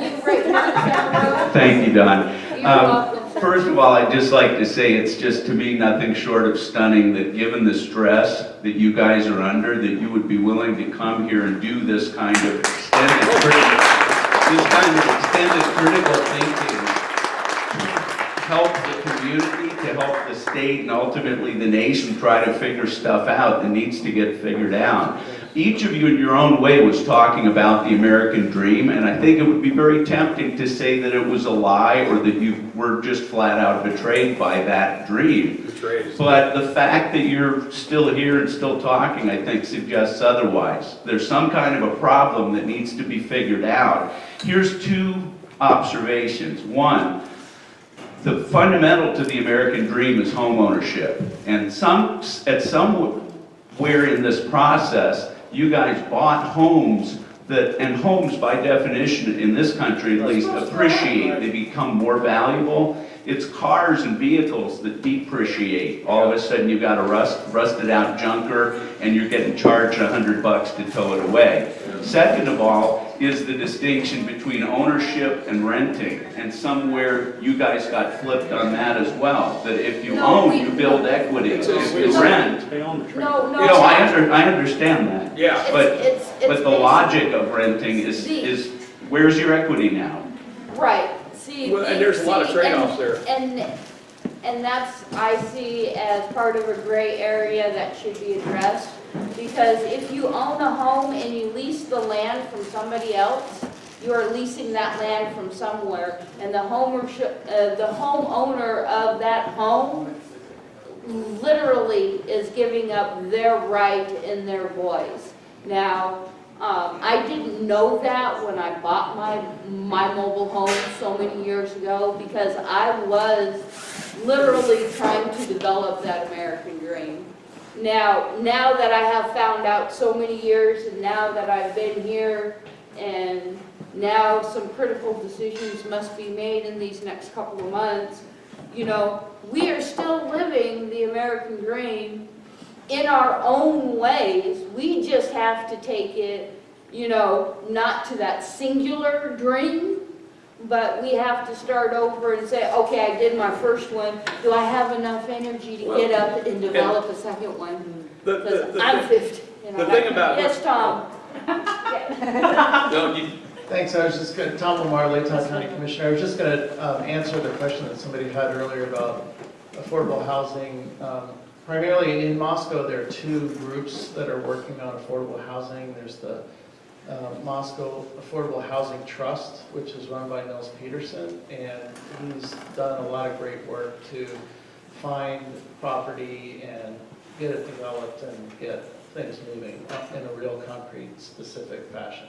you right now. Thank you, Don. You're welcome. First of all, I'd just like to say it's just to me nothing short of stunning that given the stress that you guys are under, that you would be willing to come here and do this kind of extended critical thinking to help the community, to help the state, and ultimately the nation try to figure stuff out that needs to get figured out. Each of you in your own way was talking about the American dream, and I think it would be very tempting to say that it was a lie or that you were just flat out betrayed by that dream. Betrayed. But the fact that you're still here and still talking, I think, suggests otherwise. There's some kind of a problem that needs to be figured out. Here's two observations. One, the fundamental to the American dream is home ownership. And at somewhere in this process, you guys bought homes and homes by definition in this country at least appreciate. They become more valuable. It's cars and vehicles that depreciate. All of a sudden you got a rusted out junker and you're getting charged $100 to tow it away. Second of all is the distinction between ownership and renting. And somewhere you guys got flipped on that as well. That if you own, you build equity. If you rent, They own the train. I understand that. Yeah. But the logic of renting is where's your equity now? Right, see. Well, and there's a lot of trade-offs there. And that's, I see as part of a gray area that should be addressed. Because if you own a home and you lease the land from somebody else, you are leasing that land from somewhere. And the homeowner of that home literally is giving up their right and their voice. Now, I didn't know that when I bought my mobile home so many years ago, because I was literally trying to develop that American dream. Now that I have found out so many years, and now that I've been here, and now some critical decisions must be made in these next couple of months, you know, we are still living the American dream in our own ways. We just have to take it, you know, not to that singular dream, but we have to start over and say, okay, I did my first one. Do I have enough energy to get up and develop a second one? Because I'm 50. You know. The thing about yes, Tom. No, you, Thanks. I was just going to, Tom Lamar, Layton County Commissioner. I was just going to answer the question that somebody had earlier about affordable housing. Primarily in Moscow, there are two groups that are working on affordable housing. There's the Moscow Affordable Housing Trust, which is run by Nils Peterson, and he's done a lot of great work to find property and get it developed and get things moving in a real concrete, specific fashion.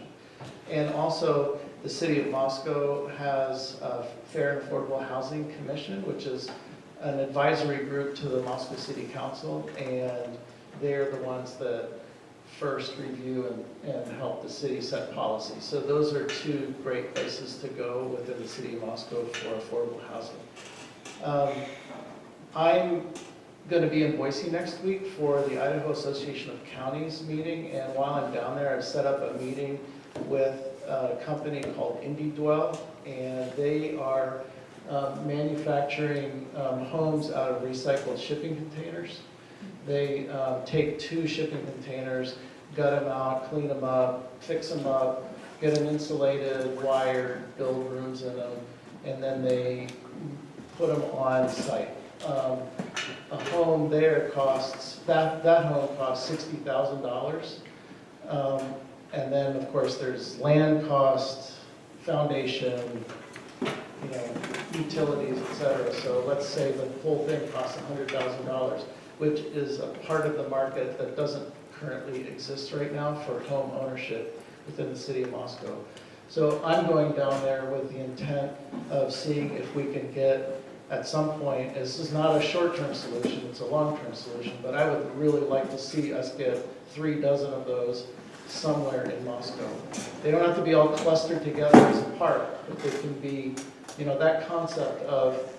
And also, the City of Moscow has a Fair and Affordable Housing Commission, which is an advisory group to the Moscow City Council, and they're the ones that first review and help the city set policy. So those are two great places to go within the City of Moscow for affordable housing. I'm going to be in Boise next week for the Idaho Association of Counties meeting, and while I'm down there, I've set up a meeting with a company called IndieDwell, and they are manufacturing homes out of recycled shipping containers. They take two shipping containers, gut them out, clean them up, fix them up, get them insulated, wired, build rooms in them, and then they put them on site. A home there costs, that home costs $60,000. And then, of course, there's land costs, foundation, you know, utilities, etc. So let's say the whole thing costs $100,000, which is a part of the market that doesn't currently exist right now for home ownership within the City of Moscow. So I'm going down there with the intent of seeing if we can get, at some point, this is not a short-term solution, it's a long-term solution, but I would really like to see us get 3 dozen of those somewhere in Moscow. They don't have to be all clustered together as a park, but they can be, you know, that concept of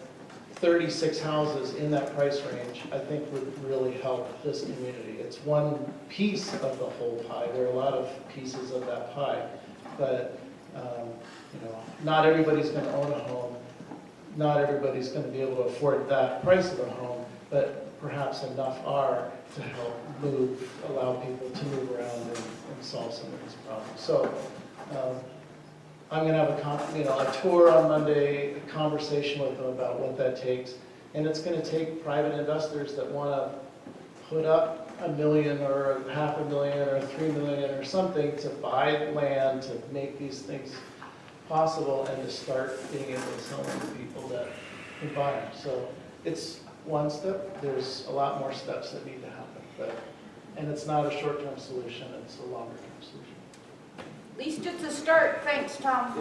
36 houses in that price range, I think would really help this community. It's one piece of the whole pie. There are a lot of pieces of that pie, but you know, not everybody's gonna own a home, not everybody's gonna be able to afford that price of a home, but perhaps enough are to help allow people to move around and solve some of these problems. So, I'm gonna have a tour on Monday, a conversation with them about what that takes. And it's gonna take private investors that wanna put up $1 million or $500,000 or $3 million or something to buy land, to make these things possible and to start being able to sell them to people that can buy them. So it's one step. There's a lot more steps that need to happen. And it's not a short-term solution, it's a longer-term solution. At least it's a start. Thanks, Tom.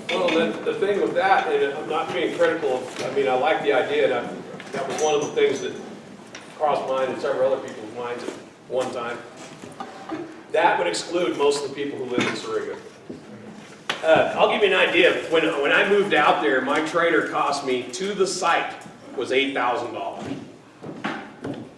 Well, the thing with that, and I'm not being critical of, I mean, I like the idea, and that was one of the things that crossed mine and several other people's minds at one time. That would exclude most of the people who live in Syringa. I'll give you an idea. When I moved out there, my trailer cost me to the site was $8,000.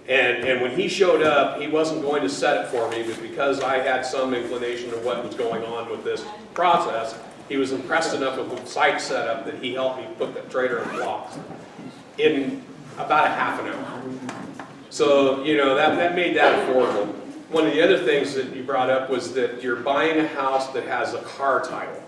And when he showed up, he wasn't going to set it for me, but because I had some inclination of what was going on with this process, he was impressed enough with the site setup that he helped me put the trailer in blocks in about a half an hour. So, you know, that made that affordable. One of the other things that you brought up was that you're buying a house that has a car title.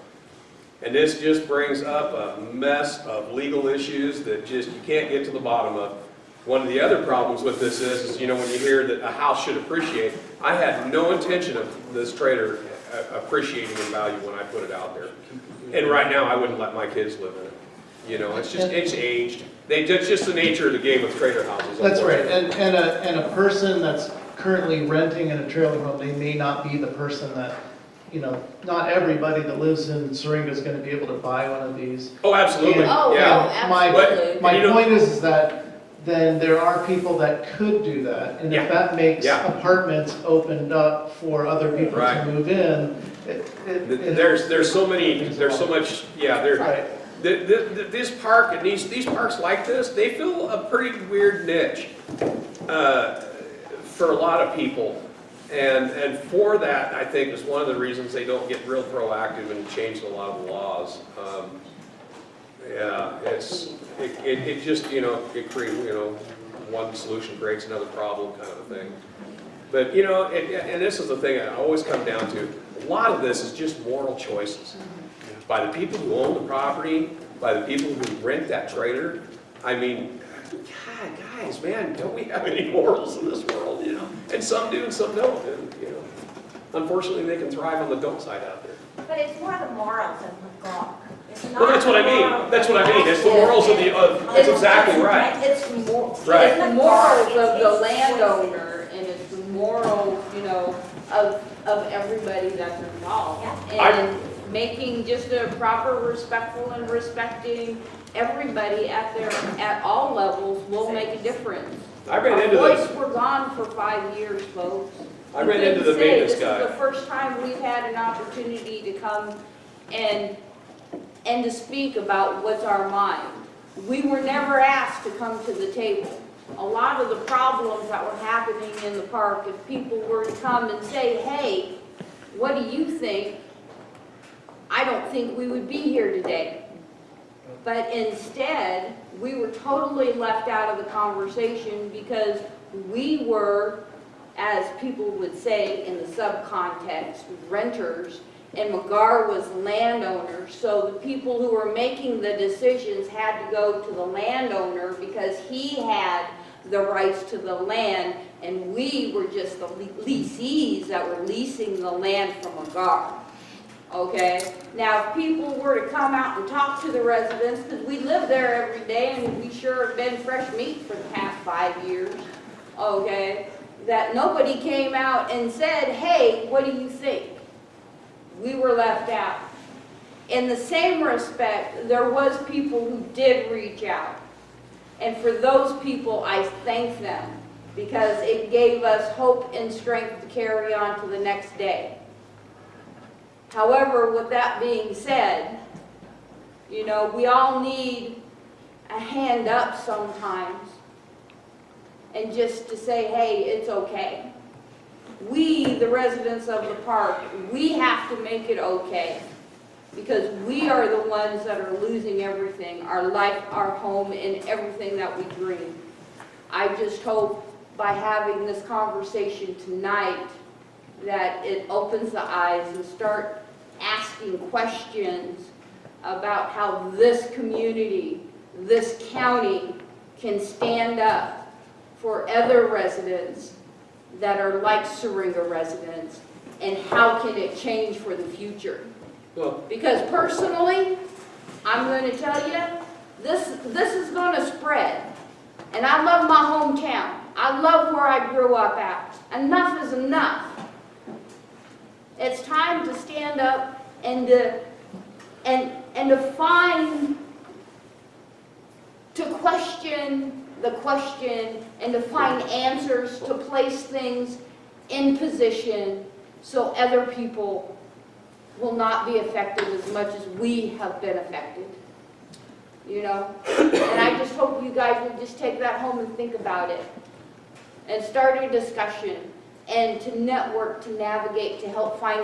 And this just brings up a mess of legal issues that just you can't get to the bottom of. One of the other problems with this is, you know, when you hear that a house should appreciate, I had no intention of this trailer appreciating in value when I put it out there. And right now, I wouldn't let my kids live in it. You know, it's aged. It's just the nature of the game with trailer houses. That's right, and a person that's currently renting in a trailer home, they may not be the person that, you know, not everybody that lives in Syringa is gonna be able to buy one of these. Oh, absolutely, And- Oh, yeah. yeah, My absolutely. But- point is that then there are people that could do that, and if Yeah. that makes Yeah. apartments opened up for other people Right. to move in, There's so much, yeah, Right. This park and these parks like this, they fill a pretty weird niche for a lot of people. And for that, I think is one of the reasons they don't get real proactive and change a lot of the laws. Yeah, it just, you know, it creates, you know, one solution creates another problem kind of a thing. But, you know, and this is the thing I always come down to, a lot of this is just moral choices. By the people who own the property, by the people who rent that trailer. I mean, God, guys, man, don't we have any morals in this world, you know? And some do and some don't, and, you know. Unfortunately, they can thrive on the don't side out there. But it's more the morals of the law. Well, that's what I mean. That's what I mean. It's the morals of the, that's exactly right. It's Right. it's the morals of the landowner, and it's the morals, you know, of everybody that's involved. And making just a proper, respectful, and respecting everybody at all levels will make a difference. I ran into Our this. boys were gone for 5 years, folks. I ran And into the to say, maintenance guy. This is the first time we've had an opportunity to come and to speak about what's our mind. We were never asked to come to the table. A lot of the problems that were happening in the park, if people were to come and say, hey, what do you think? I don't think we would be here today. But instead, we were totally left out of the conversation because we were, as people would say in the subcontext, renters, and McGar was landowners. So the people who were making the decisions had to go to the landowner because he had the rights to the land, and we were just the leasees that were leasing the land from McGar. Okay? Now, if people were to come out and talk to the residents, because we live there every day and we sure have been fresh meat for the past 5 years, okay, that nobody came out and said, hey, what do you think? We were left out. In the same respect, there was people who did reach out. And for those people, I thank them because it gave us hope and strength to carry on to the next day. However, with that being said, you know, we all need a hand up sometimes and just to say, hey, it's okay. We, the residents of the park, we have to make it okay. because we are the ones that are losing everything, our life, our home, and everything that we dream. I just hope by having this conversation tonight that it opens the eyes and start asking questions about how this community, this county can stand up for other residents that are like Syringa residents, and how can it change for the future. Well, Because personally, I'm going to tell you, this is going to spread. And I love my hometown. I love where I grew up at. Enough is enough. It's time to stand up and to find, to question the question and to find answers, to place things in position so other people will not be affected as much as we have been affected. You know? And I just hope you guys will just take that home and think about it. And start a discussion and to network, to navigate, to help find